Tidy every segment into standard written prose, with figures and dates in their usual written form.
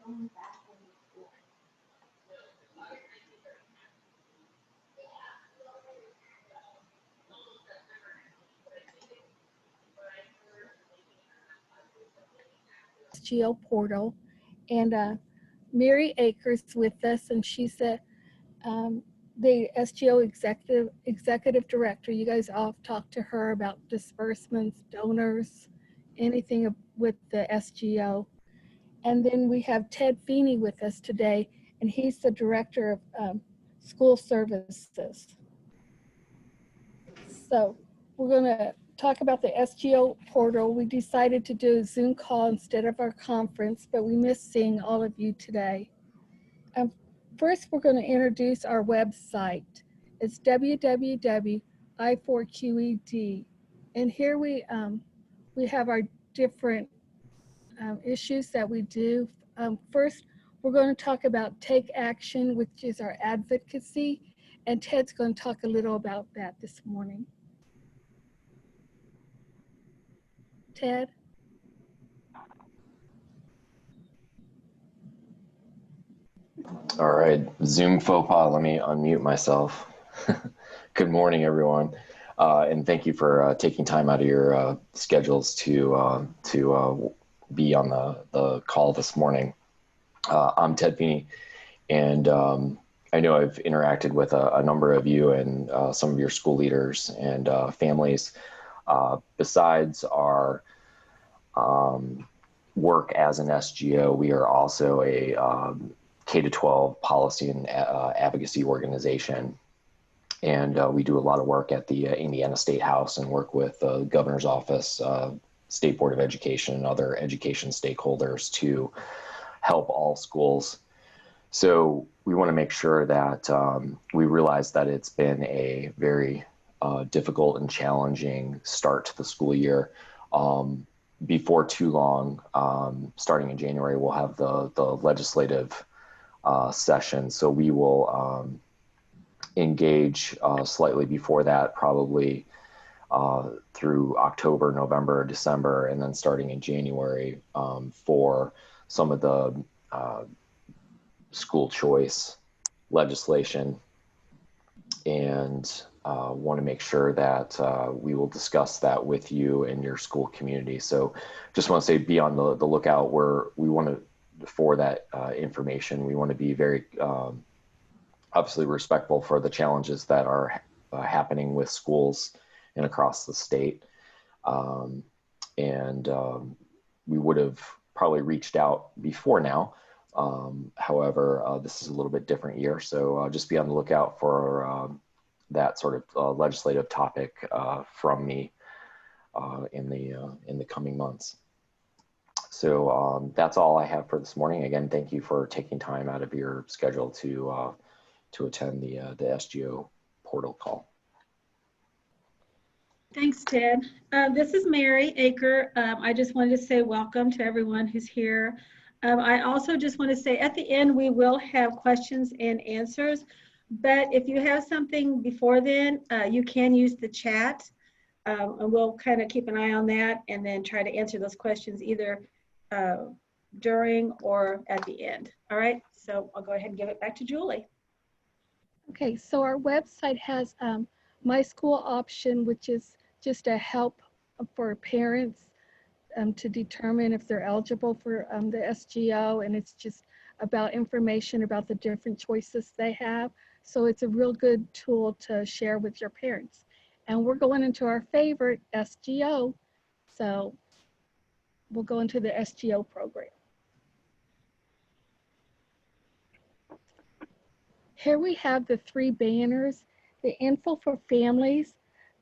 SGO portal, and Mary Akers with us, and she's the SGO executive director. You guys all talked to her about disbursements, donors, anything with the SGO. And then we have Ted Feeney with us today, and he's the director of school services. So we're going to talk about the SGO portal. We decided to do a Zoom call instead of our conference, but we missed seeing all of you today. First, we're going to introduce our website. It's www.i4qed. And here we have our different issues that we do. First, we're going to talk about Take Action, which is our advocacy. And Ted's going to talk a little about that this morning. Ted? All right, Zoom faux pas, let me unmute myself. Good morning, everyone. And thank you for taking time out of your schedules to be on the call this morning. I'm Ted Feeney, and I know I've interacted with a number of you and some of your school leaders and families. Besides our work as an SGO, we are also a K-12 policy and advocacy organization. And we do a lot of work at the Indiana State House and work with the governor's office, State Board of Education, and other education stakeholders to help all schools. So we want to make sure that we realize that it's been a very difficult and challenging start to the school year. Before too long, starting in January, we'll have the legislative session. So we will engage slightly before that, probably through October, November, December, and then starting in January for some of the school choice legislation, and want to make sure that we will discuss that with you and your school community. So just want to say, be on the lookout where we want to, for that information. We want to be very obviously respectful for the challenges that are happening with schools and across the state. We would have probably reached out before now. However, this is a little bit different year. So just be on the lookout for that sort of legislative topic from me in the coming months. So that's all I have for this morning. Again, thank you for taking time out of your schedule to attend the SGO portal call. Thanks, Ted. This is Mary Aker. I just wanted to say welcome to everyone who's here. I also just want to say at the end, we will have questions and answers, but if you have something before then, you can use the chat, and we'll kind of keep an eye on that and then try to answer those questions either during or at the end. All right, so I'll go ahead and give it back to Julie. Okay, so our website has My School option, which is just a help for parents to determine if they're eligible for the SGO, and it's just about information about the different choices they have. So it's a real good tool to share with your parents. And we're going into our favorite SGO, so we'll go into the SGO program. Here we have the 3 banners, the info for families.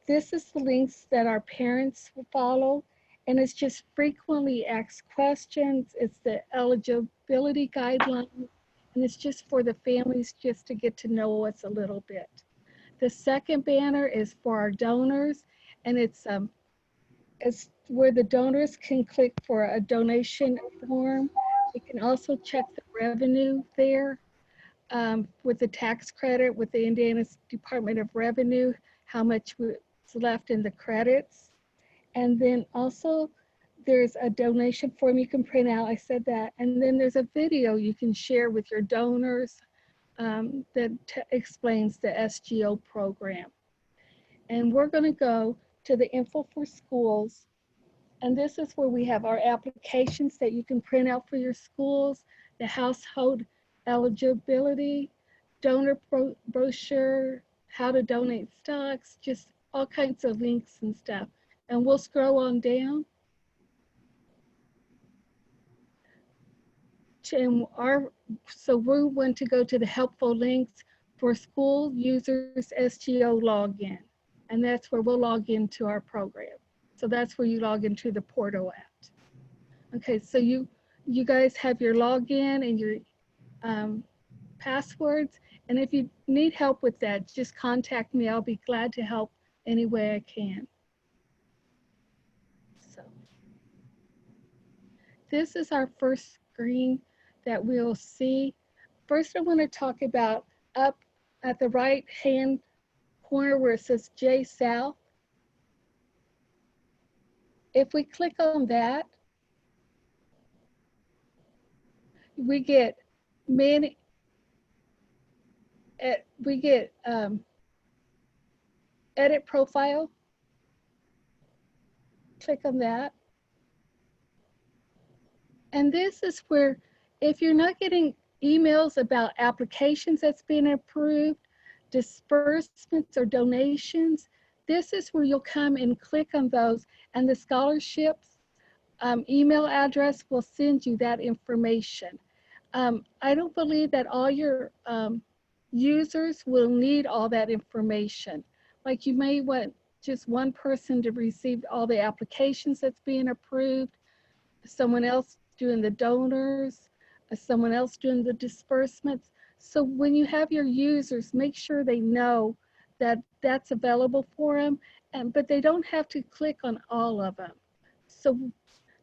This is the links that our parents will follow, and it's just frequently asked questions. It's the eligibility guidelines, and it's just for the families just to get to know us a little bit. The second banner is for our donors, and it's where the donors can click for a donation form. You can also check the revenue there. With the tax credit with the Indiana Department of Revenue, how much is left in the credits. And then also there's a donation form you can print out. I said that. And then there's a video you can share with your donors that explains the SGO program. And we're going to go to the info for schools. And this is where we have our applications that you can print out for your schools, the household eligibility, donor brochure, how to donate stocks, just all kinds of links and stuff. And we'll scroll on down. So we want to go to the helpful links for school users SGO login. And that's where we'll log into our program. So that's where you log into the portal at. Okay, so you guys have your login and your passwords. And if you need help with that, just contact me. I'll be glad to help any way I can. So this is our first screen that we'll see. First, I want to talk about up at the right-hand corner where it says J South. If we click on that, we get many, edit profile. Click on that. And this is where, if you're not getting emails about applications that's been approved, disbursements or donations, this is where you'll come and click on those, and the scholarships email address will send you that information. I don't believe that all your users will need all that information. Like, you may want just one person to receive all the applications that's being approved, someone else doing the donors, someone else doing the disbursements. So when you have your users, make sure they know that that's available for them, but they don't have to click on all of them. So,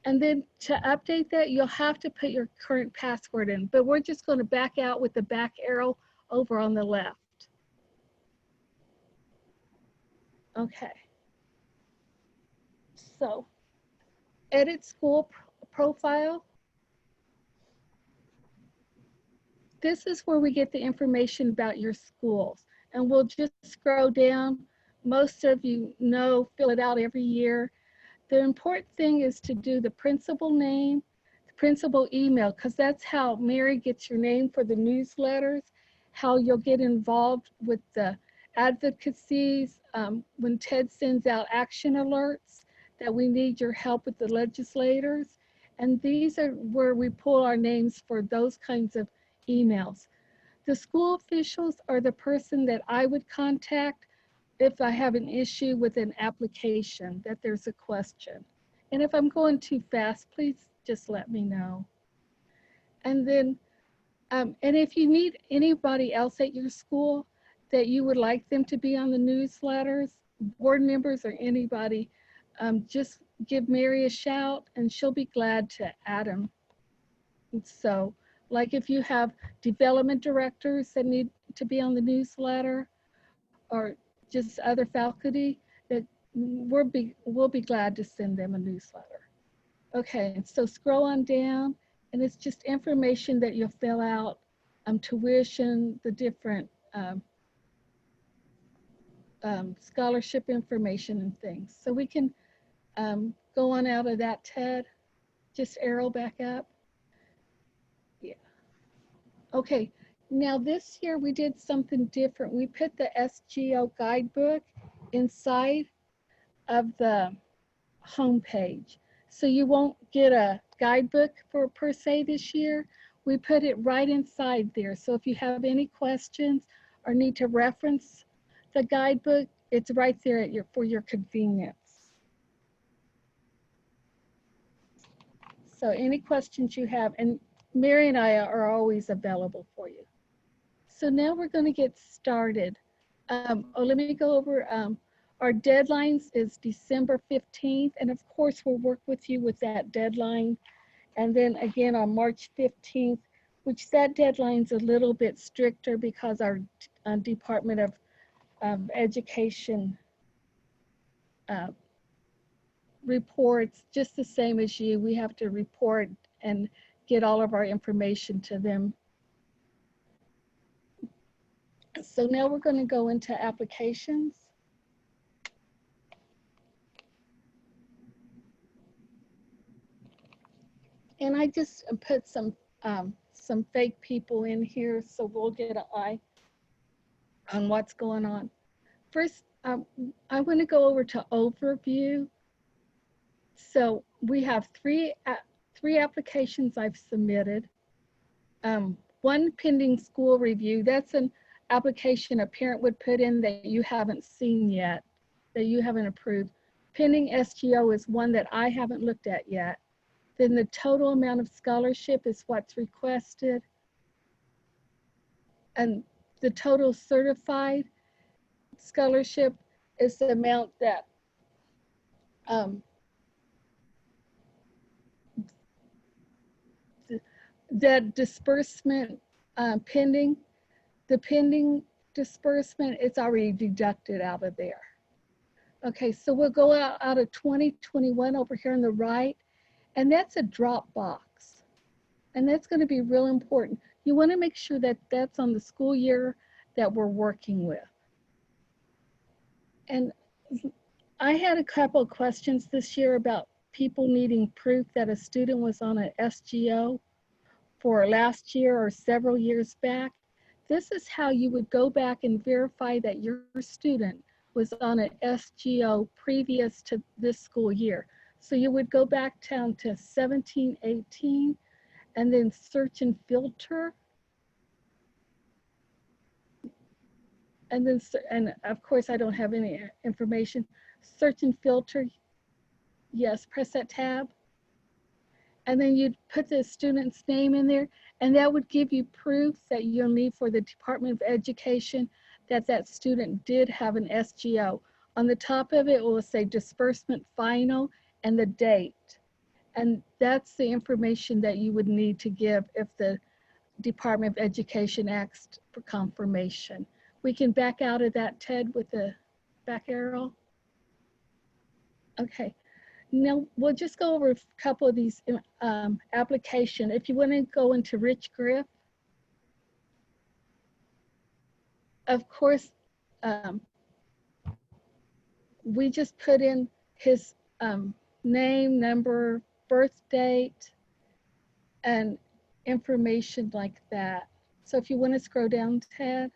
and then to update that, you'll have to put your current password in, but we're just going to back out with the back arrow over on the left. Okay. So, edit school profile. This is where we get the information about your schools, and we'll just scroll down. Most of you know, fill it out every year. The important thing is to do the principal name, the principal email, because that's how Mary gets your name for the newsletters, how you'll get involved with the advocacies, when Ted sends out action alerts that we need your help with the legislators. And these are where we pull our names for those kinds of emails. The school officials are the person that I would contact if I have an issue with an application, that there's a question. And if I'm going too fast, please just let me know. And then, and if you need anybody else at your school that you would like them to be on the newsletters, board members or anybody, just give Mary a shout and she'll be glad to add them. And so, like if you have development directors that need to be on the newsletter, or just other faculty, that we'll be glad to send them a newsletter. Okay, so scroll on down, and it's just information that you'll fill out, tuition, the different scholarship information and things. So we can go on out of that, Ted. Just arrow back up. Yeah. Okay. Now this year we did something different. We put the SGO guidebook inside of the homepage. So you won't get a guidebook for per se this year. We put it right inside there. So if you have any questions or need to reference the guidebook, it's right there at for your convenience. So any questions you have, and Mary and I are always available for you. So now we're going to get started. Let me go over our deadlines is December 15th. And of course, we'll work with you with that deadline. And then again on March 15th, which that deadline's a little bit stricter because our Department of Education reports just the same as you. We have to report and get all of our information to them. So now we're going to go into applications. And I just put some fake people in here so we'll get an eye on what's going on. First, I want to go over to overview. So we have three applications I've submitted. One pending school review. That's an application a parent would put in that you haven't seen yet, that you haven't approved. Pending SGO is one that I haven't looked at yet. Then the total amount of scholarship is what's requested. And the total certified scholarship is the amount that that disbursement pending. The pending disbursement, it's already deducted out of there. Okay, so we'll go out of 2021 over here on the right, and that's a drop box. And that's going to be real important. You want to make sure that that's on the school year that we're working with. And I had a couple of questions this year about people needing proof that a student was on an SGO for last year or several years back. This is how you would go back and verify that your student was on an SGO previous to this school year. So you would go back down to 17, 18, and then search and filter. And then, and of course I don't have any information. Search and filter, yes, press that tab. And then you'd put the student's name in there, and that would give you proof that you'll need for the Department of Education that that student did have an SGO. On the top of it will say disbursement final and the date. And that's the information that you would need to give if the Department of Education asked for confirmation. We can back out of that, Ted, with the back arrow. Okay. Now, we'll just go over a couple of these application. If you want to go into Rich Griff, of course, we just put in his name, number, birth date, and information like that. So if you want to scroll down, Ted.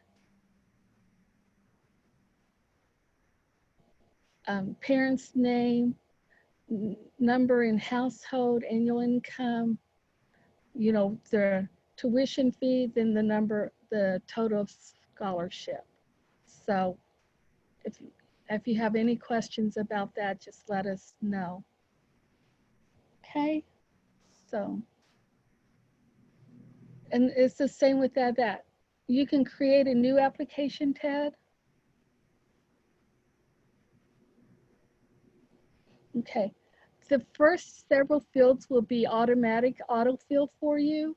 Parents' name, number in household, annual income, you know, the tuition fee, then the number, the total of scholarship. So if you have any questions about that, just let us know. Okay, so, and it's the same with that you can create a new application, Ted. Okay, the first several fields will be automatic autofill for you.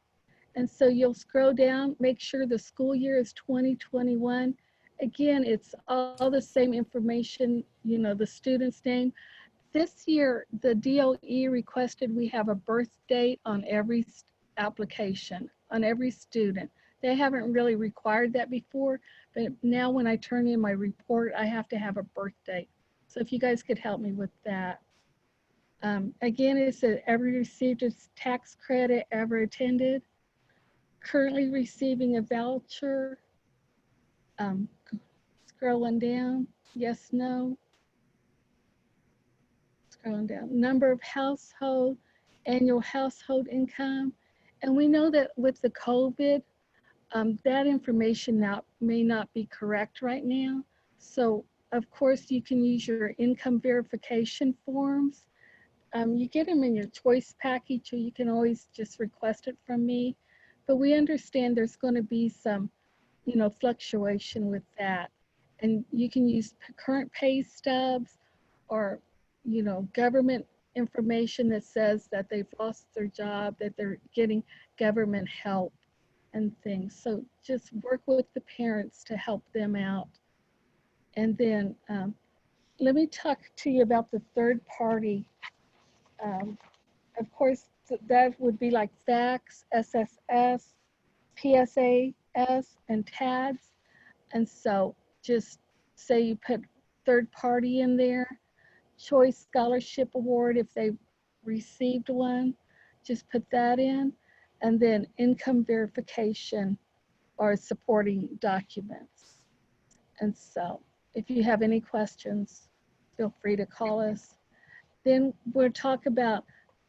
And so you'll scroll down, make sure the school year is 2021. Again, it's all the same information, you know, the student's name. This year, the DOE requested we have a birth date on every application, on every student. They haven't really required that before, but now when I turn in my report, I have to have a birth date. So if you guys could help me with that. Again, it said ever received a tax credit, ever attended, currently receiving a voucher, scrolling down, yes, no, scrolling down, number of household, annual household income. And we know that with the COVID, that information now may not be correct right now. So of course you can use your income verification forms. You get them in your choice package, or you can always just request it from me. But we understand there's going to be some, you know, fluctuation with that. And you can use current pay stubs or, you know, government information that says that they've lost their job, that they're getting government help and things. So just work with the parents to help them out. And then let me talk to you about the third party. Of course, that would be like fax, SSS, PSAS, and TADS. And so just say you put third party in there, Choice Scholarship Award if they received one, just put that in, and then income verification or supporting documents. And so if you have any questions, feel free to call us. Then we'll talk about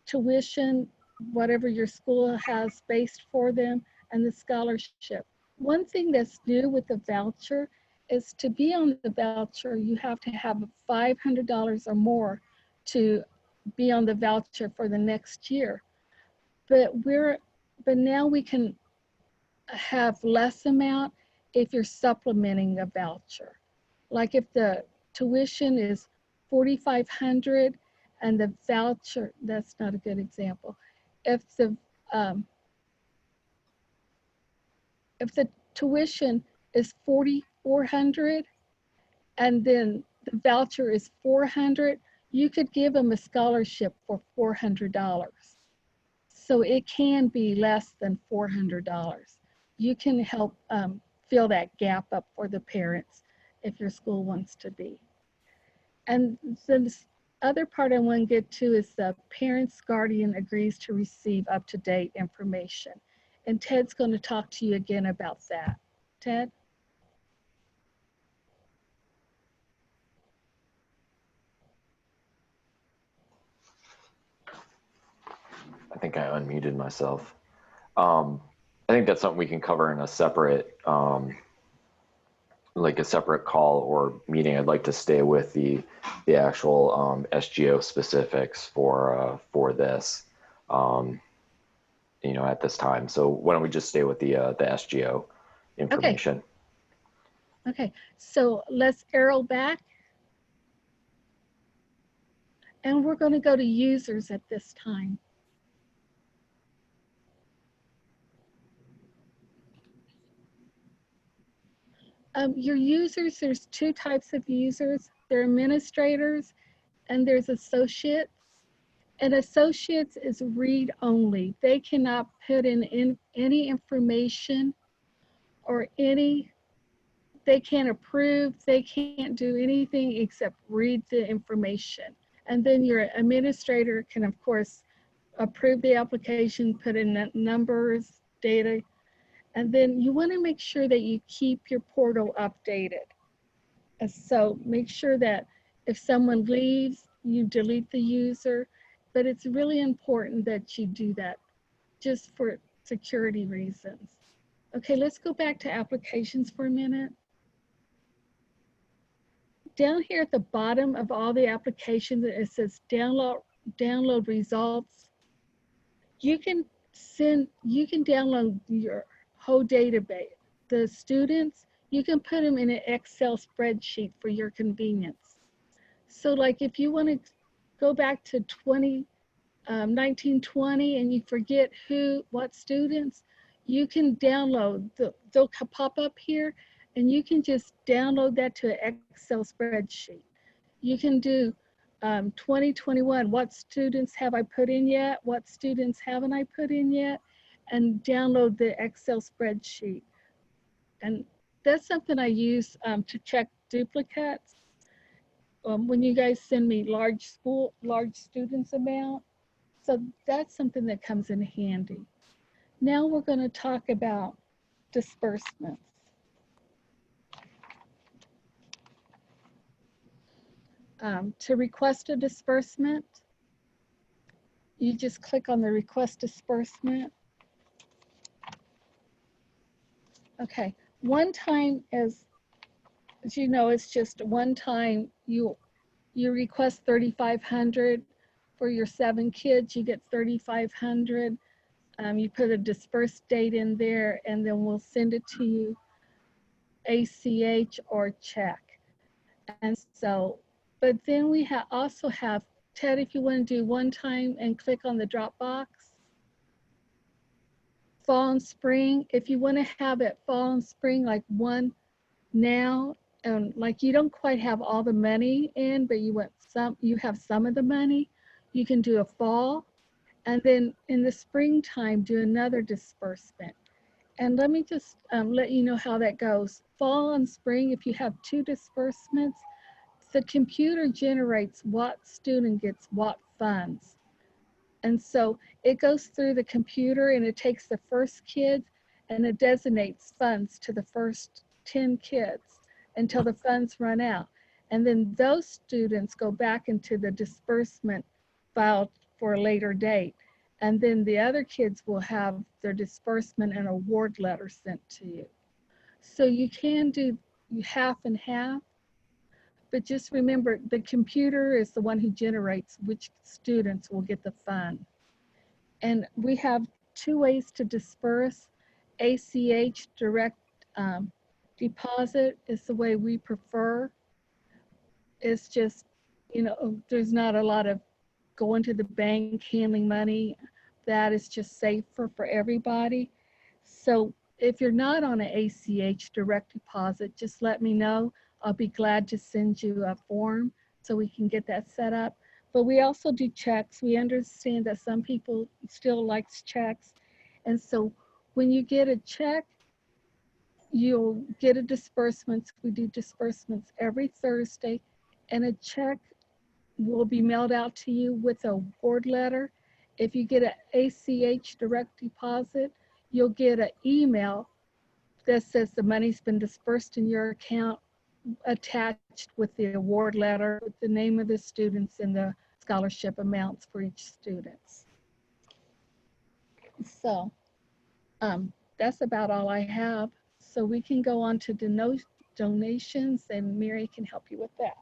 tuition, whatever your school has based for them, and the scholarship. One thing that's new with the voucher is to be on the voucher, you have to have $500 or more to be on the voucher for the next year. But now we can have less amount if you're supplementing a voucher. Like if the tuition is 4,500 and the voucher, that's not a good example. If the tuition is 4,400 and then the voucher is 400, you could give them a scholarship for $400. So it can be less than $400. You can help fill that gap up for the parents if your school wants to be. And the other part I want to get to is the parent's guardian agrees to receive up-to-date information. And Ted's going to talk to you again about that. Ted? I think I unmuted myself. I think that's something we can cover in a separate, like a separate call or meeting. I'd like to stay with the actual SGO specifics for this, you know, at this time. So why don't we just stay with the SGO information? Okay, so let's arrow back. And we're going to go to users at this time. Your users, there's two types of users. They're administrators and there's associates. And associates is read only. They cannot put in any information or they can't approve, they can't do anything except read the information. And then your administrator can, of course, approve the application, put in numbers, data, and then you want to make sure that you keep your portal updated. And so make sure that if someone leaves, you delete the user, but it's really important that you do that just for security reasons. Okay, let's go back to applications for a minute. Down here at the bottom of all the applications, it says download results. You can download your whole database. The students, you can put them in an Excel spreadsheet for your convenience. So like if you want to go back to 1920 and you forget what students, you can download, they'll pop up here and you can just download that to an Excel spreadsheet. You can do 2021, what students have I put in yet? What students haven't I put in yet? And download the Excel spreadsheet. And that's something I use to check duplicates. When you guys send me large students amount. So that's something that comes in handy. Now we're going to talk about disbursements. To request a disbursement, you just click on the request disbursement. Okay, one time as you know, it's just one time you request 3,500 for your 7 kids, you get 3,500. You put a dispersed date in there and then we'll send it to you ACH or check. And so, but then we also have, Ted, if you want to do one time and click on the drop box. Fall and spring, if you want to have it fall and spring like one now and like you don't quite have all the money in, but you have some of the money, you can do a fall, and then in the springtime do another disbursement. And let me just let you know how that goes. Fall and spring, if you have two disbursements, the computer generates what student gets what funds. And so it goes through the computer and it takes the first kids and it designates funds to the first 10 kids until the funds run out. And then those students go back into the disbursement file for a later date. And then the other kids will have their disbursement and award letter sent to you. So you can do half and half, but just remember the computer is the one who generates which students will get the fund. And we have two ways to disperse. ACH, direct deposit, is the way we prefer. It's just, there's not a lot of going to the bank, handling money. That is just safer for everybody. So if you're not on an ACH direct deposit, just let me know. I'll be glad to send you a form so we can get that set up. But we also do checks. We understand that some people still likes checks. And so when you get a check, you'll get a disbursement. We do disbursements every Thursday, and a check will be mailed out to you with a award letter. If you get an ACH direct deposit, you'll get an email that says the money's been dispersed in your account, attached with the award letter, with the name of the students and the scholarship amounts for each student. So that's about all I have. So we can go on to donations, and Mary can help you with that.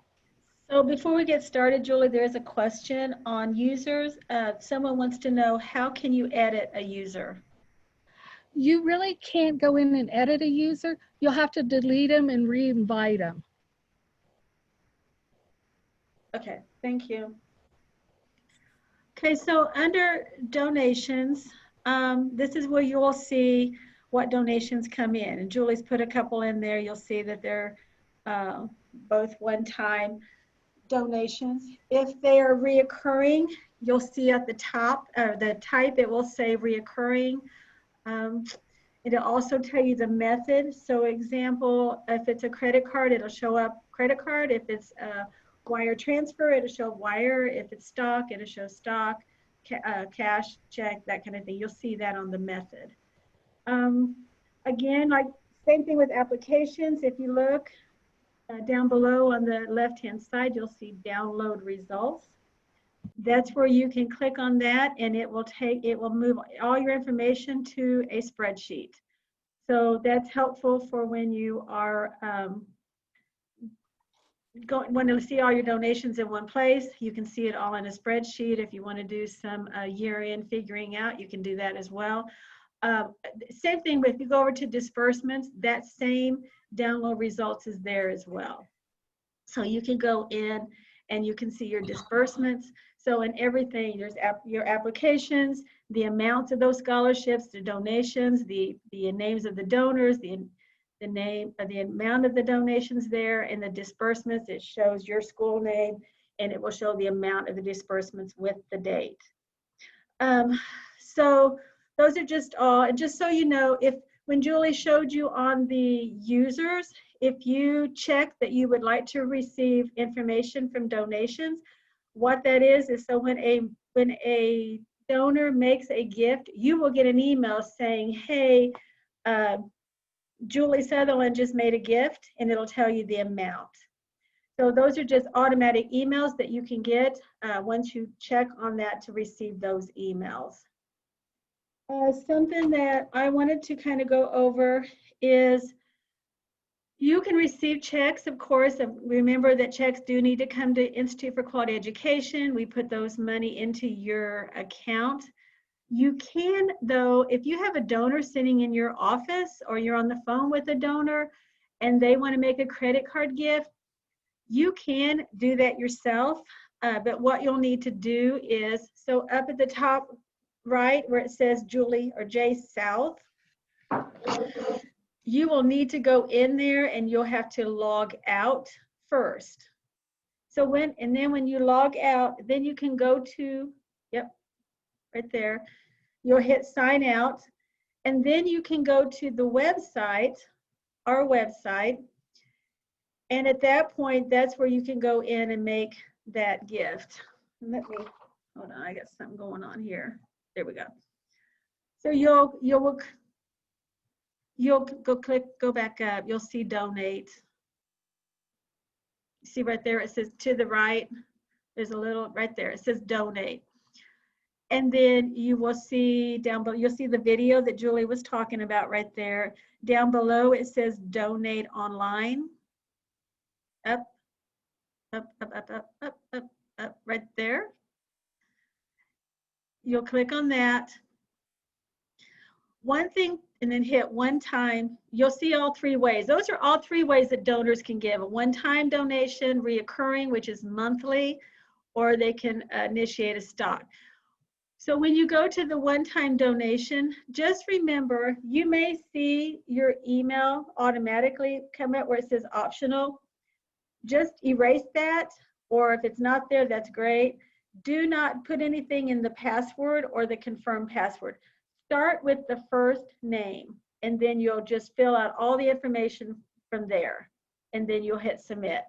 So before we get started, Julie, there's a question on users. Someone wants to know, how can you edit a user? You really can't go in and edit a user. You'll have to delete them and re-invite them. Okay, thank you. Okay, so under donations, this is where you will see what donations come in. And Julie's put a couple in there. You'll see that they're both one-time donations. If they are reoccurring, you'll see at the top, the type, it will say reoccurring. It'll also tell you the method. So example, if it's a credit card, it'll show up credit card. If it's a wire transfer, it'll show wire. If it's stock, it'll show stock, cash, check, that kind of thing. You'll see that on the method. Again, like same thing with applications. If you look down below on the left-hand side, you'll see download results. That's where you can click on that and it will move all your information to a spreadsheet. So that's helpful for when you are want to see all your donations in one place. You can see it all in a spreadsheet. If you want to do some year-end figuring out, you can do that as well. Same thing if you go over to disbursements, that same download results is there as well. So you can go in and you can see your disbursements. So in everything, there's your applications, the amounts of those scholarships, the donations, the names of the donors, the name, the amount of the donations there, and the disbursements. It shows your school name, and it will show the amount of the disbursements with the date. So those are just all, and just so you know, when Julie showed you on the users, if you check that you would like to receive information from donations, what that is so when a donor makes a gift, you will get an email saying, hey, Julie Sutherland just made a gift, and it'll tell you the amount. So those are just automatic emails that you can get once you check on that to receive those emails. Something that I wanted to kind of go over is you can receive checks, of course. Remember that checks do need to come to Institute for Quality Education. We put those money into your account. You can, though, if you have a donor sitting in your office or you're on the phone with a donor and they want to make a credit card gift, you can do that yourself. But what you'll need to do is, so up at the top right where it says Julie or J South, you will need to go in there and you'll have to log out first. So then when you log out, then you can go to, yep, right there. You'll hit sign out, and then you can go to the website, our website, and at that point, that's where you can go in and make that gift. Let me, hold on, I got something going on here. There we go. So you'll go back up, you'll see donate. See right there, it says to the right, there's a little, right there, it says donate. And then you will see down below, you'll see the video that Julie was talking about right there. Down below, it says donate online. Up, up, up, up, up, up, up, up, right there. You'll click on that. One thing, and then hit one time. You'll see all three ways. Those are all three ways that donors can give. A one-time donation, reoccurring, which is monthly, or they can initiate a stock. So when you go to the one-time donation, just remember, you may see your email automatically come up where it says optional. Just erase that, or if it's not there, that's great. Do not put anything in the password or the confirm password. Start with the first name, and then you'll just fill out all the information from there, and then you'll hit submit.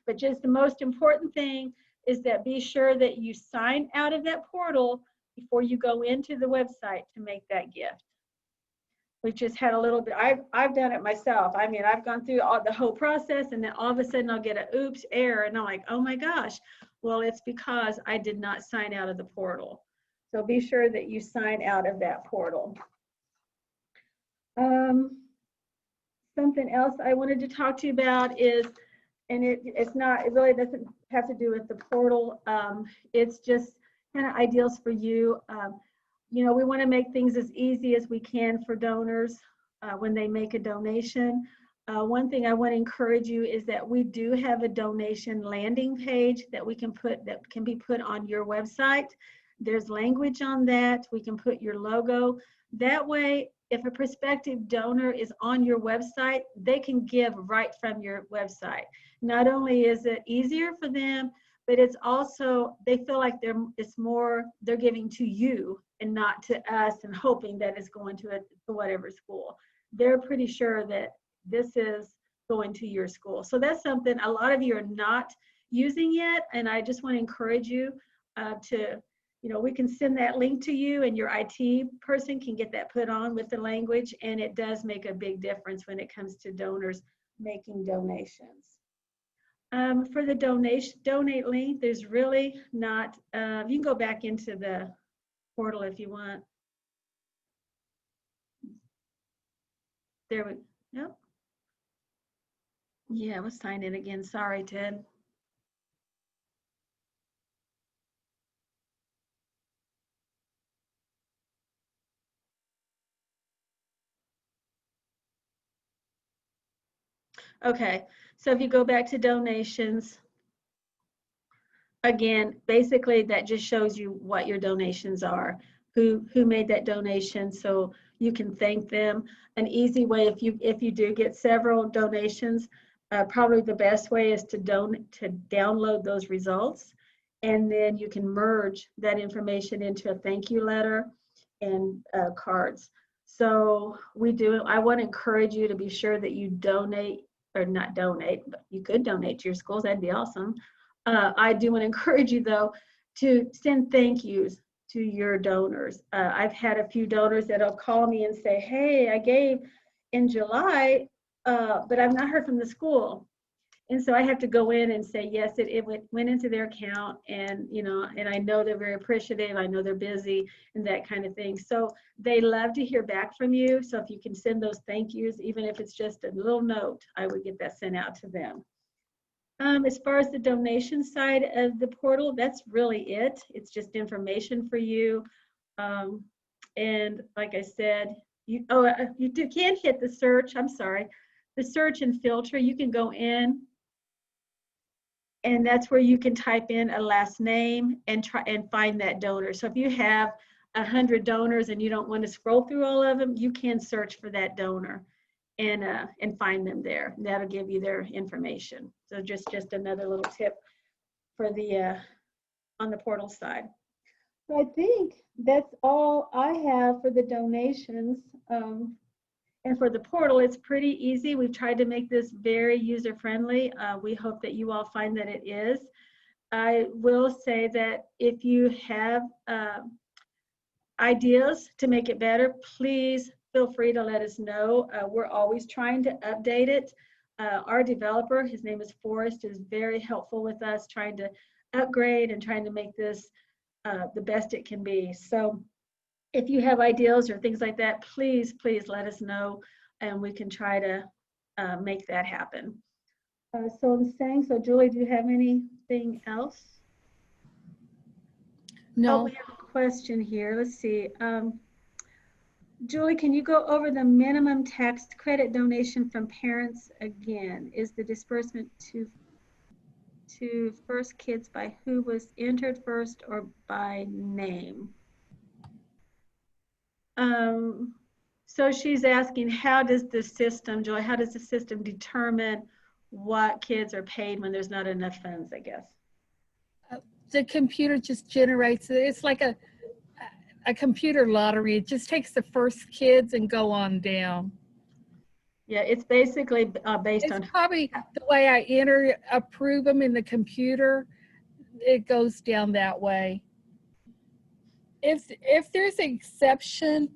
But just the most important thing is that be sure that you sign out of that portal before you go into the website to make that gift. We just had a little bit, I've done it myself. I mean, I've gone through the whole process, and then all of a sudden I'll get a oops error, and I'm like, oh my gosh. Well, it's because I did not sign out of the portal. So be sure that you sign out of that portal. Something else I wanted to talk to you about is, and it really doesn't have to do with the portal. It's just kind of ideals for you. You know, we want to make things as easy as we can for donors when they make a donation. One thing I want to encourage you is that we do have a donation landing page that we can put, that can be put on your website. There's language on that. We can put your logo. That way, if a prospective donor is on your website, they can give right from your website. Not only is it easier for them, but it's also, they feel like they're giving to you and not to us and hoping that it's going to whatever school. They're pretty sure that this is going to your school. So that's something a lot of you are not using yet, and I just want to encourage you to, you know, we can send that link to you, and your IT person can get that put on with the language, and it does make a big difference when it comes to donors making donations. For the donate link, there's really not, you can go back into the portal if you want. There we go. Yep. Yeah, let's sign in again. Sorry, Ted. Okay, so if you go back to donations, again, basically that just shows you what your donations are, who made that donation, so you can thank them. An easy way, if you do get several donations, probably the best way is to download those results, and then you can merge that information into a thank you letter and cards. So I want to encourage you to be sure that you donate, or not donate, but you could donate to your schools, that'd be awesome. I do want to encourage you though to send thank yous to your donors. I've had a few donors that'll call me and say, hey, I gave in July, but I've not heard from the school. And so I have to go in and say, yes, it went into their account, and, you know, and I know they're very appreciative. I know they're busy and that kind of thing. So they love to hear back from you. So if you can send those thank yous, even if it's just a little note, I would get that sent out to them. As far as the donation side of the portal, that's really it. It's just information for you. And like I said, you can hit the search. I'm sorry, the search and filter. You can go in, and that's where you can type in a last name and try and find that donor. So if you have 100 donors and you don't want to scroll through all of them, you can search for that donor. and find them there. That'll give you their information. So just another little tip for the on the portal side. So I think that's all I have for the donations. And for the portal, it's pretty easy. We've tried to make this very user-friendly. We hope that you all find that it is. I will say that if you have ideas to make it better, please feel free to let us know. We're always trying to update it. Our developer, his name is Forrest, is very helpful with us trying to upgrade and trying to make this the best it can be. So if you have ideas or things like that, please let us know and we can try to make that happen. So I'm saying, so Julie, do you have anything else? No. Oh, we have a question here. Let's see. Julie, can you go over the minimum tax credit donation from parents again? Is the disbursement to first kids by who was entered first or by name? So she's asking, how does the system, Julie, how does the system determine what kids are paid when there's not enough funds, I guess? The computer just generates it. It's like a computer lottery. It just takes the first kids and go on down. Yeah, it's basically based it's on. Probably the way I approve them in the computer, it goes down that way. If there's an exception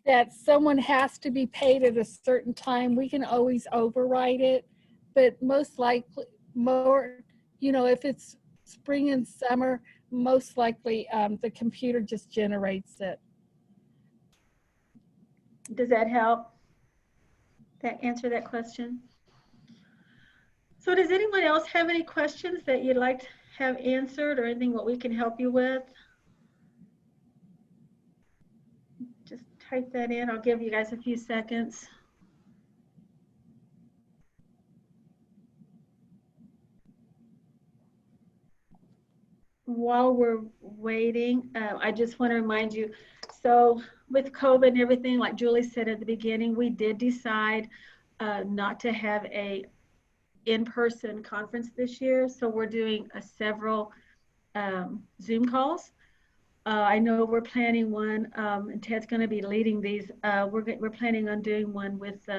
that someone has to be paid at a certain time, we can always override it. But most likely, if it's spring and summer, most likely the computer just generates it. Does that help? That answer that question? So does anyone else have any questions that you'd like to have answered or anything what we can help you with? Just type that in. I'll give you guys a few seconds. While we're waiting, I just want to remind you, so with COVID and everything, like Julie said at the beginning, we did decide not to have a in-person conference this year. So we're doing several Zoom calls. I know we're planning one, and Ted's going to be leading these. We're planning on doing one with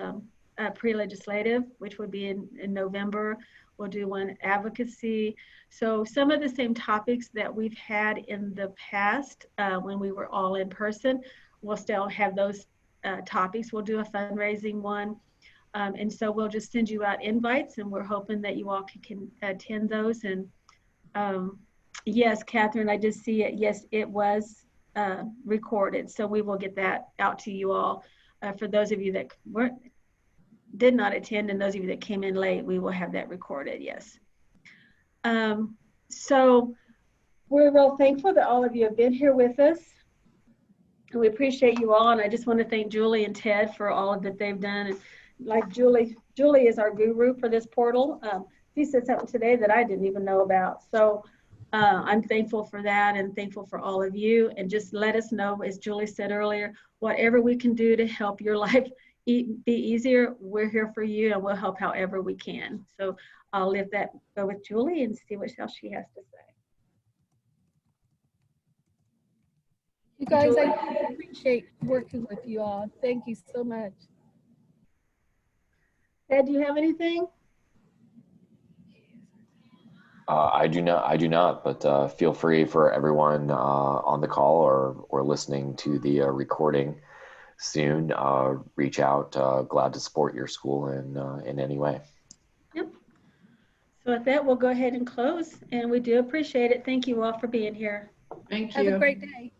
pre-legislative, which would be in November. We'll do one advocacy. So some of the same topics that we've had in the past when we were all in person, we'll still have those topics. We'll do a fundraising one. And so we'll just send you out invites, and we're hoping that you all can attend those. And yes, Catherine, I just see it. Yes, it was recorded. So we will get that out to you all. For those of you that did not attend, and those of you that came in late, we will have that recorded, yes. So we're real thankful that all of you have been here with us. And we appreciate you all. And I just want to thank Julie and Ted for all of that they've done. And like Julie is our guru for this portal. She said something today that I didn't even know about. So I'm thankful for that and thankful for all of you. And just let us know, as Julie said earlier, whatever we can do to help your life be easier, we're here for you, and we'll help however we can. So I'll let that go with Julie and see what else she has to say. You guys, Julie, I appreciate working with you all. Thank you so much. Ed, do you have anything? I do not, but feel free for everyone on the call or listening to the recording soon. Reach out. Glad to support your school in any way. Yep. So with that, we'll go ahead and close, and we do appreciate it. Thank you all for being here. Thank you. Have a great day.